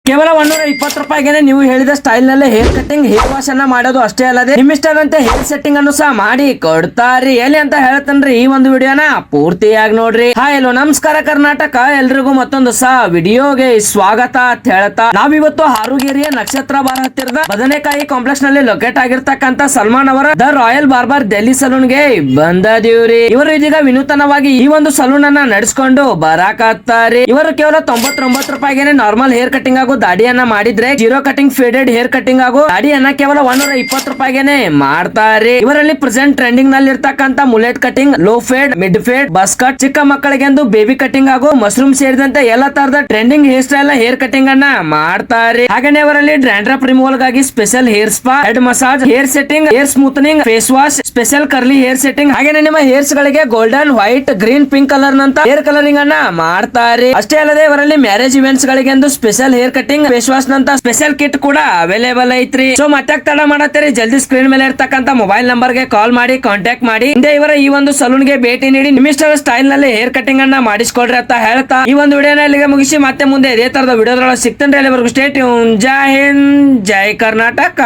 ಕೇವಲ 120 ರೂಪಾಯಿಗೆ ನೀವು ಹೇಳಿದ ಸ್ಟೈಲ್ ನಲ್ಲಿ ಹೇರ್ ಕಟಿಂಗ್ ಹೇರ್ ವಾಶ್ ಅನ್ನ ಮಾಡೋದು ಅಷ್ಟೇ ಅಲ್ಲದೆ ನಿಮ್ಮಿಷ್ಟದಂತೆ ಹೇರ್ ಸೆಟ್ಟಿಂಗ್ ಅನ್ನು ಸಹ ಮಾಡಿ ಕೊಡ್ತಾರಿ. ಎಲ್ಲಿ ಅಂತ ಹೇಳ್ತೇನ್ರಿ ಈ ಒಂದು ವಿಡಿಯೋನ ಪೂರ್ತಿಯಾಗಿ ನೋಡ್ರಿ. ಹಾಯ್ ಹಲೋ ನಮಸ್ಕಾರ ಕರ್ನಾಟಕ, ಎಲ್ರಿಗೂ ಮತ್ತೊಂದು ಸಹ ವಿಡಿಯೋಗೆ ಸ್ವಾಗತ ಅಂತ ಹೇಳ್ತಾ ನಾವಿವತ್ತು ಹಾರುಗೇರಿಯ ನಕ್ಷತ್ರ ಬಾರ್ ಹತ್ತಿರದ ಬದನೆಕಾಯಿ ಕಾಂಪ್ಲೆಕ್ಸ್ ನಲ್ಲಿ ಲೊಕೇಟ್ ಆಗಿರ್ತಕ್ಕಂತ ಸಲ್ಮಾನ್ ಅವರ the royal barber Delhi salon ಗೆ ಬಂದದೀವ್ರಿ. ಇವರು ಇದೀಗ ವಿನೂತನವಾಗಿ ಈ ಒಂದು ಸಲೂನ್ ಅನ್ನ ನಡೆಸ್ಕೊಂಡು ಬರಾಕತ್ತಾರಿ. ಇವರು ಕೇವಲ 99 ರೂಪಾಯಿಗೆ ನಾರ್ಮಲ್ ಹೇರ್ ಕಟಿಂಗ್ ಹಾಗೂ ದಾಡಿಯನ್ನ ಮಾಡಿದ್ರೆ zero cutting faded hair cutting ಹಾಗೂ ದಾಡಿಯನ್ನ ಕೇವಲ 120 ರೂಪಾಯಿಗೆ ಮಾಡ್ತಾರೆ. ಇವರಲ್ಲಿ ಪ್ರೆಸೆಂಟ್ ಟ್ರೆಂಡಿಂಗ್ ನಲ್ಲಿ ಇರ್ತಕ್ಕಂತ mullet cutting, low fade, mid fade, buzz cut, ಚಿಕ್ಕ ಮಕ್ಕಳಿಗೆಂದು ಬೇಬಿ ಕಟಿಂಗ್ ಹಾಗೂ ಮಶ್ರೂಮ್ ಸೇರಿದಂತೆ ಎಲ್ಲಾ ತರದ trending hair style hair cutting ಅನ್ನ ಮಾಡ್ತಾರೆ. ಹಾಗೇನೆ ಅವರಲ್ಲಿ ಡ್ರ್ಯಾಂಡ್ರಫ್ ರಿಮೂವಲ್ ಗಾಗಿ special hair spa, head massage, hair setting, hair smoothening, face wash, special curly hair setting, ಹಾಗೇನೆ ನಿಮ್ಮ ಹೇರ್ಸ್ ಗಳಿಗೆ golden, white, green, pink colour ನಂತ ಹೇರ್ ಕಲರಿಂಗ್ ಅನ್ನ ಮಾಡ್ತಾರೆ. ಅಷ್ಟೇ ಅಲ್ಲದೆ ಇವರಲ್ಲಿ ಮ್ಯಾರೇಜ್ ಇವೆಂಟ್ಸ್ ಗಳಿಗೆಂದು special hair cutting, face wash ನಂತ ಸ್ಪೆಷಲ್ ಕಿಟ್ ಕೂಡ ಅವೈಲೇಬಲ್ ಐತ್ರಿ. ಸೊ ಮತ್ತೆ ತಡ ಮಾಡತ್ತೀರಿ, ಜಲ್ದಿ ಸ್ಕ್ರೀನ್ ಮೇಲೆ ಇರ್ತಕ್ಕಂತ ಮೊಬೈಲ್ ನಂಬರ್ ಗೆ ಕಾಲ್ ಮಾಡಿ ಕಾಂಟ್ಯಾಕ್ಟ್ ಮಾಡಿ ಹಿಂದೆ ಇವರ ಈ ಒಂದು ಸಲೂನ್ ಗೆ ಭೇಟಿ ನೀಡಿ ನಿಮ್ಮಿಷ್ಟದ ಸ್ಟೈಲ್ ನಲ್ಲಿ ಹೇರ್ ಕಟಿಂಗ್ ಅನ್ನ ಮಾಡಿಸ್ಕೊಡ್ರಿ ಅಂತ ಹೇಳ್ತಾ ಈ ಒಂದು ವಿಡಿಯೋನ ಇಲ್ಲಿಗೆ ಮುಗಿಸಿ ಮತ್ತೆ ಮುಂದೆ ಇದೇ ತರದ ವಿಡಿಯೋದ್ರೊಳಗೆ ಸಿಗ್ತೇನೆ. ಅಲ್ಲಿವರೆಗೂ ಸ್ಟೇ ಟ್ಯೂನ್. ಜೈ ಹಿಂದ್, ಜೈ ಕರ್ನಾಟಕ.